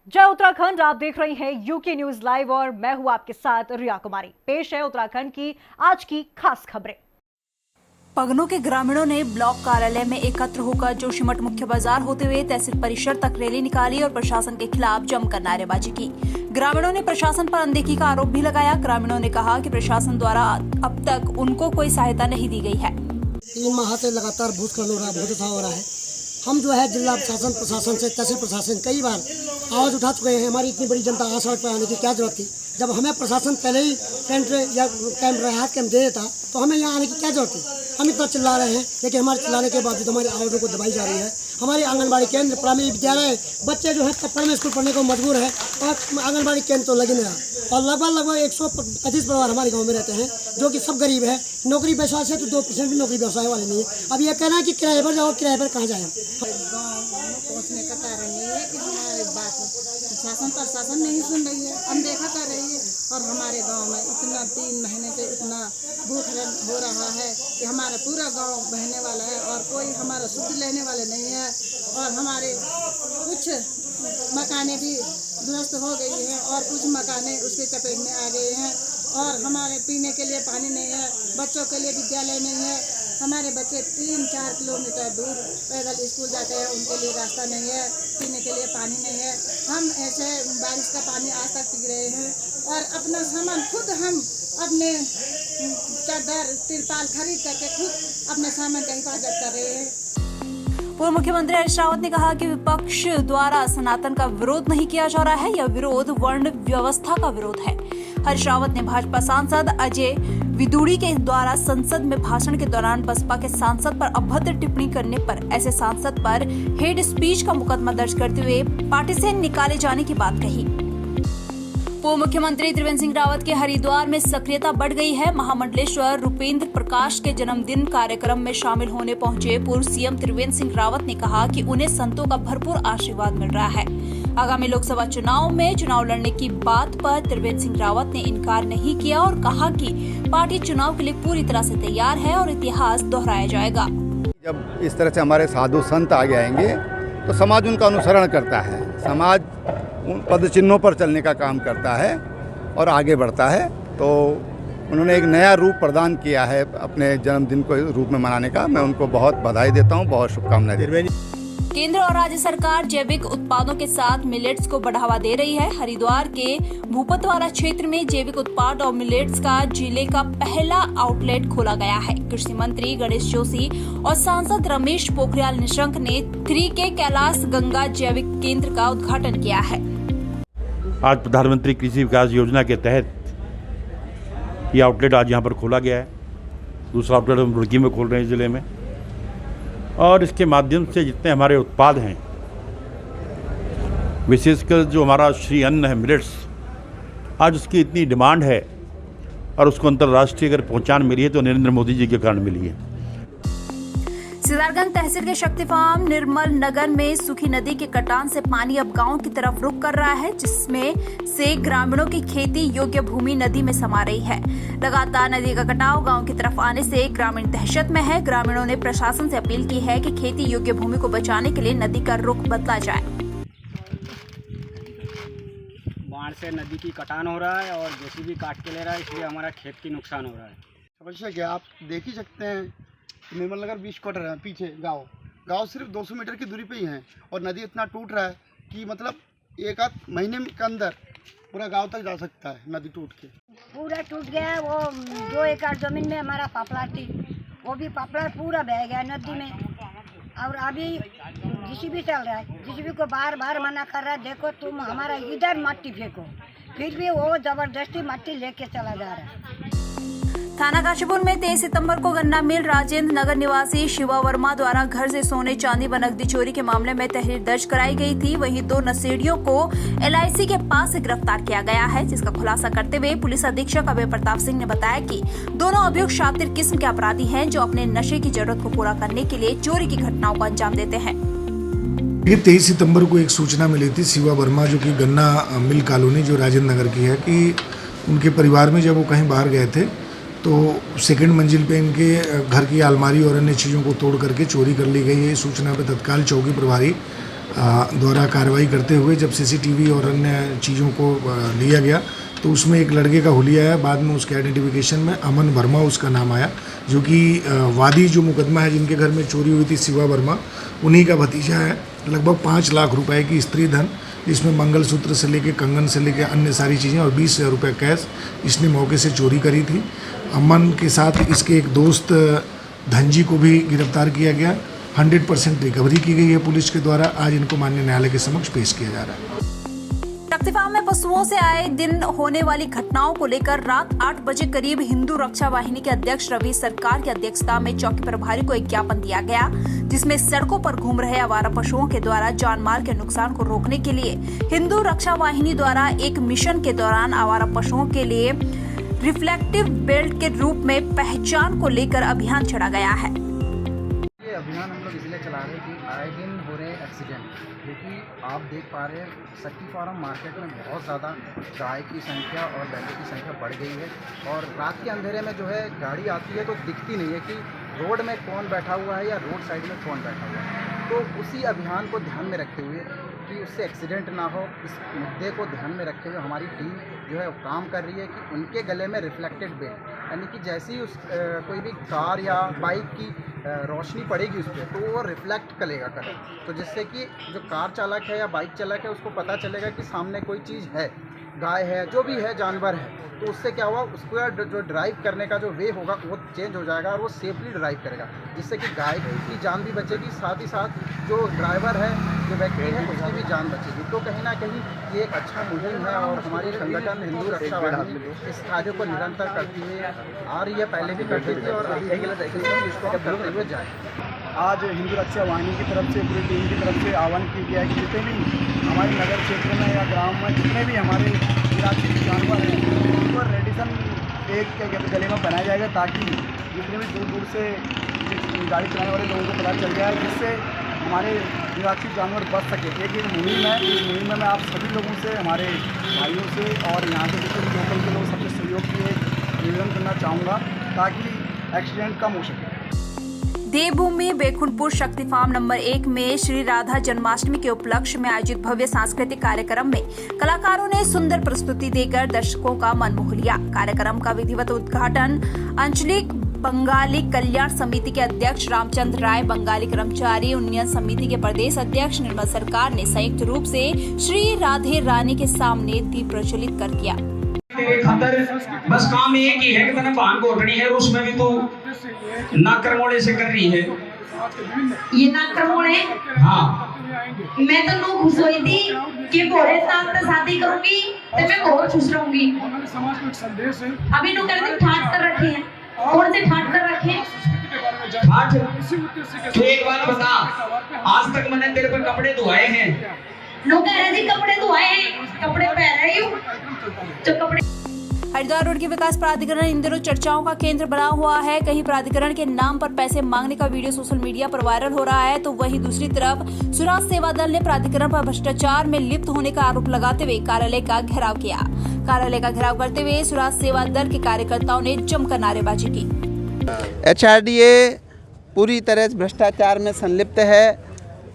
जय उत्तराखंड। आप देख रही हैं यूके न्यूज लाइव और मैं हूं आपके साथ रिया कुमारी। पेश है उत्तराखंड की आज की खास खबरें। पगनों के ग्रामीणों ने ब्लॉक कार्यालय में एकत्र होकर जोशीमठ मुख्य बाजार होते हुए तहसील परिसर तक रैली निकाली और प्रशासन के खिलाफ जमकर नारेबाजी की। ग्रामीणों ने प्रशासन पर अनदेखी का आरोप भी लगाया। ग्रामीणों ने कहा कि प्रशासन द्वारा अब तक उनको कोई सहायता नहीं दी गई है। 3 माह से लगातार भूस्खलन हो रहा है, बहुत हो रहा है। हम जो है जिला प्रशासन से तहसील प्रशासन कई बार आवाज़ उठा चुके हैं। हमारी इतनी बड़ी जनता आ सड़क पर आने की क्या जरूरत थी? जब हमें प्रशासन पहले ही टेंट या कैंप राहत कैंप दे देता तो हमें यहाँ आने की क्या जरूरत थी? हम इतना चिल्ला रहे हैं, लेकिन हमारे चिल्लाने के बावजूद हमारी आवाज़ों को दबाई जा रही है। हमारे आंगनबाड़ी केंद्र, प्राइमरी विद्यालय, बच्चे जो है पढ़ने में स्कूल पढ़ने को मजबूर है और आंगनबाड़ी केंद्र तो लगे नहीं रहा। और लगभग 125 परिवार हमारे गाँव में रहते हैं जो कि सब गरीब है। नौकरी व्यवसाय से तो 2% भी नौकरी व्यवसाय वाले नहीं है। अब ये कहना है कि किराए पर जाओ, किराए पर कहाँ जाए? पहुँचने का कारण ये है कि हमारे बात प्रशासन नहीं सुन रही है, अनदेखा कर रही है। और हमारे गांव में इतना 3 महीने से इतना भूखलन हो रहा है कि हमारा पूरा गांव बहने वाला है और कोई हमारा शुद्ध लेने वाले नहीं है। और हमारे कुछ मकाने भी ध्वस्त हो गई हैं और कुछ मकाने उसके चपेट में आ गए हैं। और हमारे पीने के लिए पानी नहीं है, बच्चों के लिए विद्यालय नहीं है। हमारे बच्चे 3-4 किलोमीटर दूर पैदल स्कूल जाते हैं, उनके लिए रास्ता नहीं है, पीने के लिए पानी नहीं है। हम ऐसे बारिश का पानी आज तक पी रहे हैं और अपना सामान खुद हम अपने चादर तिरपाल खरीद करके खुद अपने सामान का हिफाजत कर रहे हैं। पूर्व मुख्यमंत्री हरीश रावत ने कहा कि विपक्ष द्वारा सनातन का विरोध नहीं किया जा रहा है, यह विरोध वर्ण व्यवस्था का विरोध है। हरीश रावत ने भाजपा सांसद अजय विदुड़ी के द्वारा संसद में भाषण के दौरान बसपा के सांसद पर अभद्र टिप्पणी करने पर ऐसे सांसद पर हेट स्पीच का मुकदमा दर्ज करते हुए पार्टी से निकाले जाने की बात कही। पूर्व मुख्यमंत्री त्रिवेंद्र सिंह रावत के हरिद्वार में सक्रियता बढ़ गई है। महामंडलेश्वर रूपेंद्र प्रकाश के जन्मदिन कार्यक्रम में शामिल होने पहुंचे पूर्व सीएम त्रिवेंद्र सिंह रावत ने कहा कि उन्हें संतों का भरपूर आशीर्वाद मिल रहा है। आगामी लोकसभा चुनाव में चुनाव लड़ने की बात पर त्रिवेंद्र सिंह रावत ने इनकार नहीं किया और कहा कि पार्टी चुनाव के लिए पूरी तरह से तैयार है और इतिहास दोहराया जाएगा। जब इस तरह से हमारे साधु संत आगे आएंगे तो समाज उनका अनुसरण करता है, समाज उन पद चिन्हों पर चलने का काम करता है और आगे बढ़ता है। तो उन्होंने एक नया रूप प्रदान किया है अपने जन्मदिन को रूप में मनाने का। मैं उनको बहुत बधाई देता हूँ, बहुत शुभकामनाएं देता हूँ। केंद्र और राज्य सरकार जैविक उत्पादों के साथ मिलेट्स को बढ़ावा दे रही है। हरिद्वार के भूपतवाला क्षेत्र में जैविक उत्पाद और मिलेट्स का जिले का पहला आउटलेट खोला गया है। कृषि मंत्री गणेश जोशी और सांसद रमेश पोखरियाल निशंक ने 3K कैलाश गंगा जैविक केंद्र का उद्घाटन किया है। आज प्रधानमंत्री कृषि विकास योजना के तहत ये आउटलेट आज यहाँ पर खोला गया है। दूसरा आउटलेट हम रुड़की में खोल रहे हैं ज़िले में। और इसके माध्यम से जितने हमारे उत्पाद हैं, विशेषकर जो हमारा श्री अन्न है मिलेट्स, आज उसकी इतनी डिमांड है और उसको अंतर्राष्ट्रीय अगर पहचान मिली है तो नरेंद्र मोदी जी के कारण मिली है। सिद्धार्थगंज तहसील के शक्ति फार्म निर्मल नगर में सूखी नदी के कटान से पानी अब गांव की तरफ रुख कर रहा है, जिसमें से ग्रामीणों की खेती योग्य भूमि नदी में समा रही है। लगातार नदी का कटाव गांव की तरफ आने से ग्रामीण दहशत में है। ग्रामीणों ने प्रशासन से अपील की है कि खेती योग्य भूमि को बचाने के लिए नदी का रुख बदला जाए। बाढ़ से नदी की कटान हो रहा है और जेसीबी काट के ले रहा है, इसलिए हमारा खेत की नुकसान हो रहा है। समस्या क्या आप देख ही सकते हैं, निर्मल नगर 20 क्वार्टर है, पीछे गांव सिर्फ 200 मीटर की दूरी पे ही है और नदी इतना टूट रहा है कि मतलब 1 आध महीने के अंदर पूरा गांव तक जा सकता है। नदी टूट के पूरा टूट गया है। वो 2 एकड़ जमीन में हमारा पापड़ा थी, वो भी पापड़ा पूरा बह गया नदी में। और अभी जेसीबी चल रहा है, जेसीबी को बार बार मना कर रहा है, देखो तुम हमारा इधर मट्टी फेंको, फिर भी वो जबरदस्ती मट्टी लेके चला जा रहा है। थाना काशीपुर में 23 सितंबर को गन्ना मिल राजेंद्र नगर निवासी शिवा वर्मा द्वारा घर से सोने चांदी व नकदी चोरी के मामले में तहरीर दर्ज कराई गई थी। वहीं 2 नशेड़ियों को LIC के पास से गिरफ्तार किया गया है, जिसका खुलासा करते हुए पुलिस अधीक्षक अभय प्रताप सिंह ने बताया कि दोनों अभियुक्त शातिर किस्म के अपराधी हैं, जो अपने नशे की जरूरत को पूरा करने के लिए चोरी की घटनाओं को अंजाम देते हैं। 23 सितंबर को एक सूचना मिली थी शिवा वर्मा, जो कि गन्ना मिल कॉलोनी जो राजेंद्र नगर की है, कि उनके परिवार में जब वो कहीं बाहर गए थे तो सेकंड मंजिल पे इनके घर की अलमारी और अन्य चीज़ों को तोड़ करके चोरी कर ली गई है। सूचना पर तत्काल चौकी प्रभारी द्वारा कार्रवाई करते हुए जब सीसीटीवी और अन्य चीज़ों को लिया गया तो उसमें एक लड़के का हुलिया आया। बाद में उसके आइडेंटिफिकेशन में अमन वर्मा उसका नाम आया, जो कि वादी जो मुकदमा है जिनके घर में चोरी हुई थी शिवा वर्मा, उन्हीं का भतीजा है। लगभग 5 लाख रुपए की स्त्री धन, जिसमें मंगलसूत्र से लेके कंगन से लेके अन्य सारी चीज़ें और 20,000 रुपये कैश इसने मौके से चोरी करी थी। अमन के साथ इसके एक दोस्त धनजी को भी गिरफ्तार किया गया। 100% रिकवरी की गई है पुलिस के द्वारा। आज इनको माननीय न्यायालय के समक्ष पेश किया जा रहा है। शक्ति फार्म में पशुओं से आए दिन होने वाली घटनाओं को लेकर रात 8 बजे करीब हिंदू रक्षा वाहिनी के अध्यक्ष रवि सरकार की अध्यक्षता में चौकी प्रभारी को एक ज्ञापन दिया गया, जिसमें सड़कों पर घूम रहे आवारा पशुओं के द्वारा जान माल के नुकसान को रोकने के लिए हिंदू रक्षा वाहिनी द्वारा एक मिशन के दौरान आवारा पशुओं के लिए रिफ्लेक्टिव बेल्ट के रूप में पहचान को लेकर अभियान छेड़ा गया है। ये अभियान हम लोग इसलिए चला रहे हैं कि आए दिन हो रहे एक्सीडेंट, क्योंकि आप देख पा रहे हैं शक्ति फार्म मार्केट में बहुत ज़्यादा गाय की संख्या और बैलों की संख्या बढ़ गई है और रात के अंधेरे में जो है गाड़ी आती है तो दिखती नहीं है कि रोड में कौन बैठा हुआ है या रोड साइड में कौन बैठा हुआ है। तो उसी अभियान को ध्यान में रखते हुए कि उससे एक्सीडेंट ना हो, इस मुद्दे को ध्यान में रखते हुए हमारी टीम जो है वो काम कर रही है कि उनके गले में रिफ्लेक्टेड बेल्ट, यानी कि जैसे ही उस कोई भी कार या बाइक की रोशनी पड़ेगी उस पर तो वो रिफ्लेक्ट करेगा कलर, तो जिससे कि जो कार चालक है या बाइक चालक है उसको पता चलेगा कि सामने कोई चीज़ है, गाय है, जो भी है, जानवर है, तो उससे क्या हुआ, उसका जो ड्राइव करने का जो वे होगा वो चेंज हो जाएगा और वो सेफली ड्राइव करेगा, जिससे कि गाय की जान भी बचेगी, साथ ही साथ जो ड्राइवर है, जो व्यक्ति है, उसकी भी जान बचेगी। तो कहीं ना कहीं ये एक अच्छा मुहिम है और हमारी संगठन हिंदू रक्षा वाहिनी इस कार्य को निरंतर करती हुई आ रही है, पहले भी करती थी और अभी इसको हम करते हुए जाए। आज हिंदू रक्षा वाहिनी की तरफ से, पूरी टीम की तरफ से आह्वान किया गया है कि जितने भी हमारे नगर क्षेत्र में या गांव में जितने भी हमारे इलाके के जानवर हैं उनको रेडिसन एक के गले में बनाया जाएगा, ताकि जितने भी दूर दूर से गाड़ी चलाने वाले लोगों को पता चल जाए, जिससे हमारे निराश्रित जानवर बच सके। एक मुहिम है, इस मुहिम में मैं आप सभी लोगों से, हमारे भाइयों से और यहाँ के जितने भी लोकल के लोग सबसे सहयोग की निवेदन करना चाहूँगा ताकि एक्सीडेंट कम हो सके। देवभूमि बैकुंठपुर शक्ति फार्म नंबर 1 में श्री राधा जन्माष्टमी के उपलक्ष्य में आयोजित भव्य सांस्कृतिक कार्यक्रम में कलाकारों ने सुंदर प्रस्तुति देकर दर्शकों का मन मोह लिया। कार्यक्रम का विधिवत उद्घाटन आंचलिक बंगाली कल्याण समिति के अध्यक्ष रामचंद्र राय, बंगाली कर्मचारी उन्नयन समिति के प्रदेश अध्यक्ष निर्मल सरकार ने संयुक्त रूप से श्री राधे रानी के सामने दीप प्रज्वलित कर किया। खातर बस काम एक ही है कि मैंने भांग घोटनी है, उसमें भी तो नाकरमोड़े से कर रही है। ये नाकरमोड़े? हाँ। मैं तो नो खुश हुई थी कि बोरे साथ में शादी करूंगी तो मैं बहुत खुश रहूंगी। समाज को एक संदेश है। अभी लोग कहते ठाट कर रखे हैं, कौन से ठाट कर रखे हैं? ठाट? तो एक बात बता, आज तक मैंने तेरे पे कपड़े धुआए हैं। लोग कह रहे थे कपड़े धुआए हैं, कपड़े पहन रही हूँ तो कपड़े। हरिद्वार रोड के विकास प्राधिकरण इन दिनों चर्चाओं का केंद्र बना हुआ है। कहीं प्राधिकरण के नाम पर पैसे मांगने का वीडियो सोशल मीडिया पर वायरल हो रहा है, तो वहीं दूसरी तरफ सुराज सेवा दल ने प्राधिकरण पर भ्रष्टाचार में लिप्त होने का आरोप लगाते हुए कार्यालय का घेराव किया। कार्यालय का घेराव करते हुए सुराज सेवा दल के कार्यकर्ताओं ने जमकर नारेबाजी की। HRDA पूरी तरह से भ्रष्टाचार में संलिप्त है।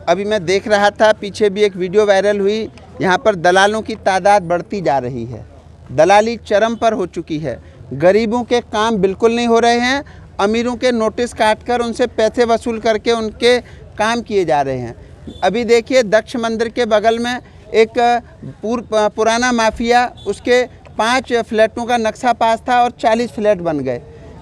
अभी मैं देख रहा था, पीछे भी एक वीडियो वायरल हुई, यहाँ पर दलालों की तादाद बढ़ती जा रही है, दलाली चरम पर हो चुकी है, गरीबों के काम बिल्कुल नहीं हो रहे हैं, अमीरों के नोटिस काटकर उनसे पैसे वसूल करके उनके काम किए जा रहे हैं। अभी देखिए दक्ष मंदिर के बगल में एक पुराना माफिया, उसके 5 फ्लैटों का नक्शा पास था और 40 फ्लैट बन गए।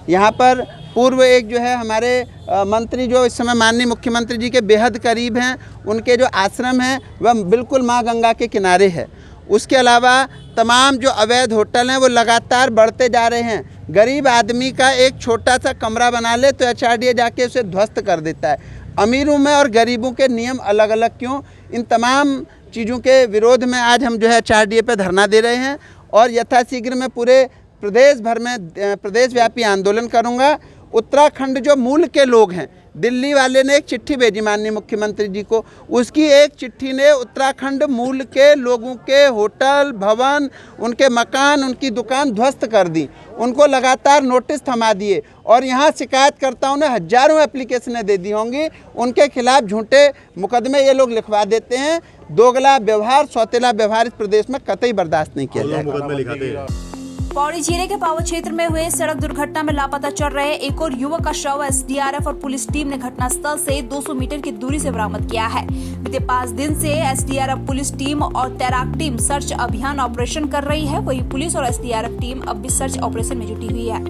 यहाँ पर पूर्व एक जो है हमारे मंत्री जो इस समय माननीय मुख्यमंत्री जी के बेहद करीब हैं, उनके जो आश्रम हैं वह बिल्कुल माँ गंगा के किनारे है। उसके अलावा तमाम जो अवैध होटल हैं वो लगातार बढ़ते जा रहे हैं। गरीब आदमी का एक छोटा सा कमरा बना ले तो HRDA जाके उसे ध्वस्त कर देता है। अमीरों में और गरीबों के नियम अलग अलग क्यों? इन तमाम चीज़ों के विरोध में आज हम जो है HRDA पे धरना दे रहे हैं और यथाशीघ्र मैं पूरे प्रदेश भर में प्रदेश व्यापी आंदोलन करूँगा। उत्तराखंड जो मूल के लोग हैं, दिल्ली वाले ने एक चिट्ठी भेजी माननीय मुख्यमंत्री जी को, उसकी एक चिट्ठी ने उत्तराखंड मूल के लोगों के होटल, भवन, उनके मकान, उनकी दुकान ध्वस्त कर दी, उनको लगातार नोटिस थमा दिए और यहाँ शिकायतकर्ताओं ने हजारों एप्लीकेशनें दे दी होंगी। उनके खिलाफ झूठे मुकदमे ये लोग लिखवा देते हैं। दोगला व्यवहार, सौतेला व्यवहार इस प्रदेश में कतई बर्दाश्त नहीं किया जाएगा। पौड़ी जिले के पावा क्षेत्र में हुए सड़क दुर्घटना में लापता चल रहे एक और युवक का शव एसडीआरएफ और पुलिस टीम ने घटनास्थल से 200 मीटर की दूरी से बरामद किया है। बीते 5 दिन से एसडीआरएफ पुलिस टीम और तैराक टीम सर्च अभियान ऑपरेशन कर रही है। वहीं पुलिस और एसडीआरएफ टीम अब भी सर्च ऑपरेशन में जुटी हुई है।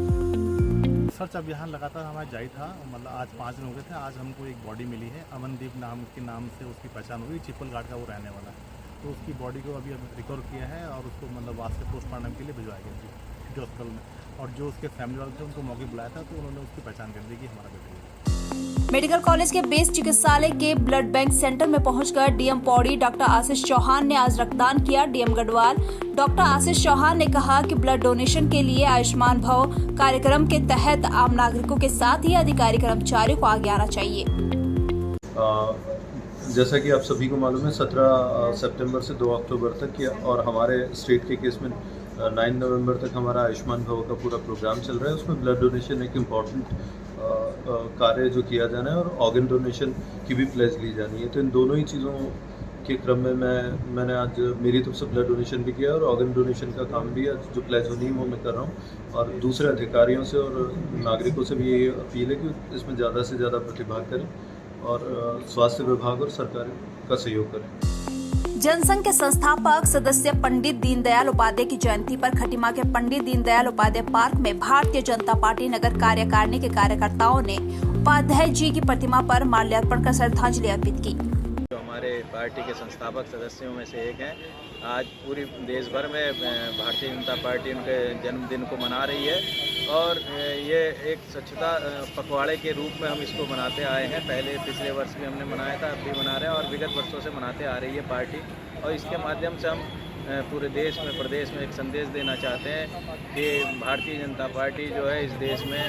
सर्च अभियान लगातार हमारा जारी था। मतलब आज 5 दिन हो गए थे। आज हमको एक बॉडी मिली है, अमनदीप नाम से उसकी पहचान हुई। चिपल घाट का वो रहने वाला है। तो उसकी बॉडी को अभी रिकवर किया है और उसको मतलब आज से पोस्टमार्टम के लिए भिजवाया गया सिटी हॉस्पिटल में। और जो उसके फैमिली वाले थे उनको मौके बुलाया था, तो उन्होंने उसकी पहचान कर दी कि हमारा बेटा है। मेडिकल कॉलेज के बेस चिकित्सालय के ब्लड बैंक सेंटर में पहुंचकर डीएम पौड़ी डॉक्टर आशीष चौहान ने आज रक्तदान किया। डीएम गढ़वाल डॉक्टर आशीष चौहान ने कहा कि ब्लड डोनेशन के लिए आयुष्मान भव कार्यक्रम के तहत आम नागरिकों के साथ ही अधिकारी कर्मचारियों को आगे आना चाहिए। जैसा कि आप सभी को मालूम है, 17 सितंबर से 2 अक्टूबर तक और हमारे स्टेट के केस में 9 नवंबर तक हमारा आयुष्मान भव का पूरा प्रोग्राम चल रहा है। उसमें ब्लड डोनेशन एक इम्पॉर्टेंट कार्य जो किया जाना है और ऑर्गन डोनेशन की भी प्लेज ली जानी है। तो इन दोनों ही चीज़ों के क्रम में मैंने आज मेरी तरफ से ब्लड डोनेशन भी किया और ऑर्गन डोनेशन का काम भी जो प्लेज होनी है वो मैं कर रहा हूँ। और दूसरे अधिकारियों से और नागरिकों से भी ये अपील है कि इसमें ज़्यादा से ज़्यादा प्रतिभाग करें और स्वास्थ्य विभाग और सरकार का सहयोग करें। जनसंघ के संस्थापक सदस्य पंडित दीनदयाल उपाध्याय की जयंती पर खटीमा के पंडित दीनदयाल उपाध्याय पार्क में भारतीय जनता पार्टी नगर कार्यकारिणी के कार्यकर्ताओं ने उपाध्याय जी की प्रतिमा पर माल्यार्पण कर श्रद्धांजलि अर्पित की। जो हमारे पार्टी के संस्थापक सदस्यों में से एक हैं, आज पूरी देश भर में भारतीय जनता पार्टी उनके जन्मदिन को मना रही है और ये एक स्वच्छता पखवाड़े के रूप में हम इसको मनाते आए हैं। पहले पिछले वर्ष भी हमने मनाया था, अब भी मना रहे हैं और विगत वर्षों से मनाते आ रही है पार्टी। और इसके माध्यम से हम पूरे देश में, प्रदेश में एक संदेश देना चाहते हैं कि भारतीय जनता पार्टी जो है इस देश में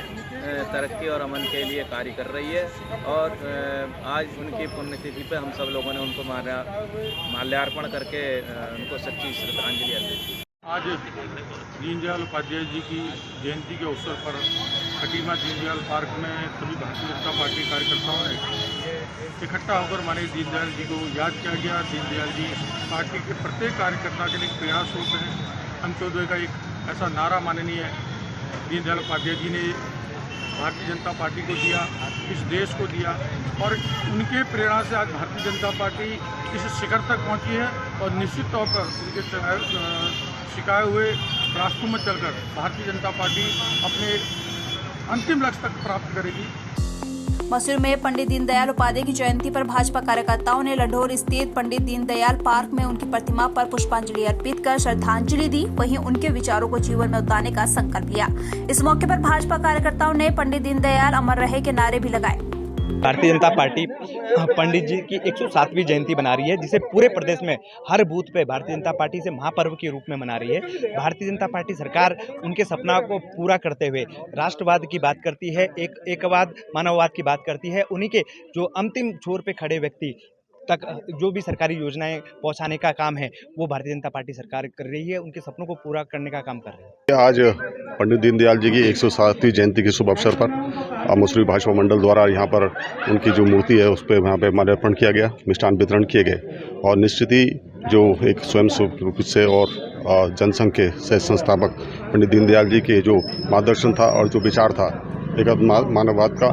तरक्की और अमन के लिए कार्य कर रही है। और आज उनकी पुण्यतिथि पे हम सब लोगों ने उनको माल्यार्पण करके उनको सच्ची श्रद्धांजलि अर्पित की। आज दीनदयाल उपाध्याय जी की जयंती के अवसर पर खटीमा दीनदयाल पार्क में सभी भारतीय जनता पार्टी कार्यकर्ताओं ने इकट्ठा होकर माननीय दीनदयाल जी को याद किया गया। दीनदयाल जी पार्टी के प्रत्येक कार्यकर्ता के लिए एक प्रेरणा स्रोत है। अंत्योदय का एक ऐसा नारा माननीय दीनदयाल उपाध्याय जी ने भारतीय जनता पार्टी को दिया, इस देश को दिया और उनके प्रेरणा से आज भारतीय जनता पार्टी इस शिखर तक पहुंची है। और निश्चित तौर पर उनके सिखाए हुए रास्तों में चलकर भारतीय जनता पार्टी अपने अंतिम लक्ष्य तक प्राप्त करेगी। मसूर में पंडित दीनदयाल उपाध्याय की जयंती पर भाजपा कार्यकर्ताओं ने लंढोर स्थित पंडित दीनदयाल पार्क में उनकी प्रतिमा पर पुष्पांजलि अर्पित कर श्रद्धांजलि दी। वहीं उनके विचारों को जीवन में उतारने का संकल्प लिया। इस मौके पर भाजपा कार्यकर्ताओं ने पंडित दीनदयाल अमर रहे के नारे भी लगाए। भारतीय जनता पार्टी पंडित जी की 107वीं जयंती मना रही है, जिसे पूरे प्रदेश में हर बूथ पे भारतीय जनता पार्टी से महापर्व के रूप में मना रही है। भारतीय जनता पार्टी सरकार उनके सपना को पूरा करते हुए राष्ट्रवाद की बात करती है, एकवाद मानववाद की बात करती है। उन्हीं के जो अंतिम छोर पे खड़े व्यक्ति तक जो भी सरकारी योजनाएं पहुंचाने का काम है वो भारतीय जनता पार्टी सरकार कर रही है, उनके सपनों को पूरा करने का काम कर रही है। आज पंडित दीनदयाल जी की 107वीं जयंती के शुभ अवसर पर मसूरी भाजपा मंडल द्वारा यहाँ पर उनकी जो मूर्ति है उस पर यहाँ पे माल्यार्पण किया गया, मिष्ठान वितरण किए गए। और निश्चित ही जो एक स्वयं रूप से और जनसंघ के सह संस्थापक पंडित दीनदयाल जी के जो मार्गदर्शन था और जो विचार था एक मानववाद का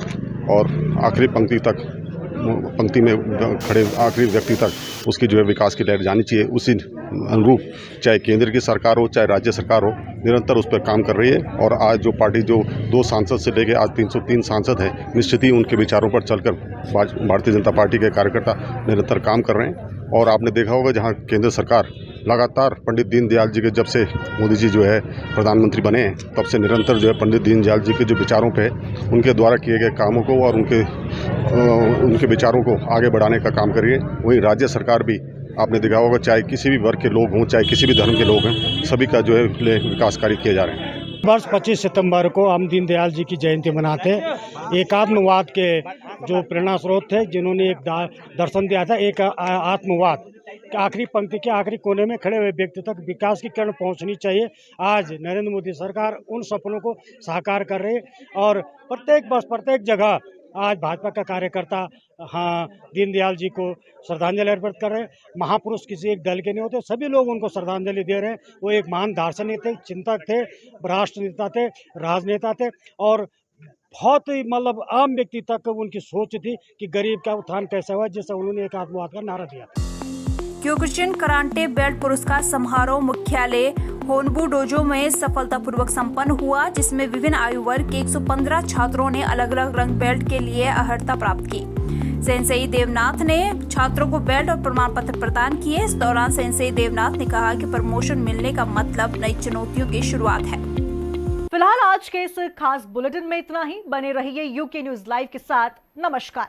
और आखिरी पंक्ति में खड़े आखिरी व्यक्ति तक उसकी जो है विकास की लहर जानी चाहिए, उसी अनुरूप चाहे केंद्र की सरकार हो चाहे राज्य सरकार हो निरंतर उस पर काम कर रही है। और आज जो पार्टी जो 2 सांसद से लेकर आज 303 सांसद हैं, निश्चित ही उनके विचारों पर चलकर भारतीय जनता पार्टी के कार्यकर्ता निरंतर काम कर रहे हैं। और आपने देखा होगा जहां केंद्र सरकार लगातार पंडित दीनदयाल जी के जब से मोदी जी जो है प्रधानमंत्री बने हैं तब से निरंतर जो है पंडित दीनदयाल जी के जो विचारों पे उनके द्वारा किए गए कामों को और उनके विचारों को आगे बढ़ाने का काम करिए। वहीं राज्य सरकार भी आपने देखा होगा चाहे किसी भी वर्ग के लोग हों चाहे किसी भी धर्म के लोग हैं, सभी का जो है विकास कार्य किए जा रहे हैं। वर्ष 25 सितंबर को हम दीनदयाल जी की जयंती मनाते हैं। एकात्मवाद के जो प्रेरणा स्रोत थे, जिन्होंने एक दर्शन दिया था, एक आत्मवाद कि आखिरी पंक्ति के आखिरी कोने में खड़े हुए व्यक्ति तक विकास की किरण पहुंचनी चाहिए। आज नरेंद्र मोदी सरकार उन सपनों को साकार कर रही है और प्रत्येक जगह आज भाजपा का कार्यकर्ता दीनदयाल जी को श्रद्धांजलि अर्पित कर रहे हैं। महापुरुष किसी एक दल के नहीं होते, सभी लोग उनको श्रद्धांजलि दे रहे हैं। वो एक महान दार्शनिक थे, चिंतक थे, राष्ट्र नेता थे, राजनेता थे और बहुत ही मतलब आम व्यक्ति तक उनकी सोच थी कि गरीब का उत्थान कैसे हुआ, जिससे उन्होंने एक आत्मवाद का नारा दिया। क्योकुशिन कराटे बेल्ट पुरस्कार समारोह मुख्यालय होनबू डोजो में सफलतापूर्वक संपन्न हुआ, जिसमें विभिन्न आयु वर्ग के 115 छात्रों ने अलग अलग रंग बेल्ट के लिए अर्हता प्राप्त की। सेंसेई देवनाथ ने छात्रों को बेल्ट और प्रमाण पत्र प्रदान किए। इस दौरान सेंसेई देवनाथ ने कहा कि प्रमोशन मिलने का मतलब नई चुनौतियों की शुरुआत है। फिलहाल आज के इस खास बुलेटिन में इतना ही। बने रहिए यूके न्यूज लाइव के साथ। नमस्कार।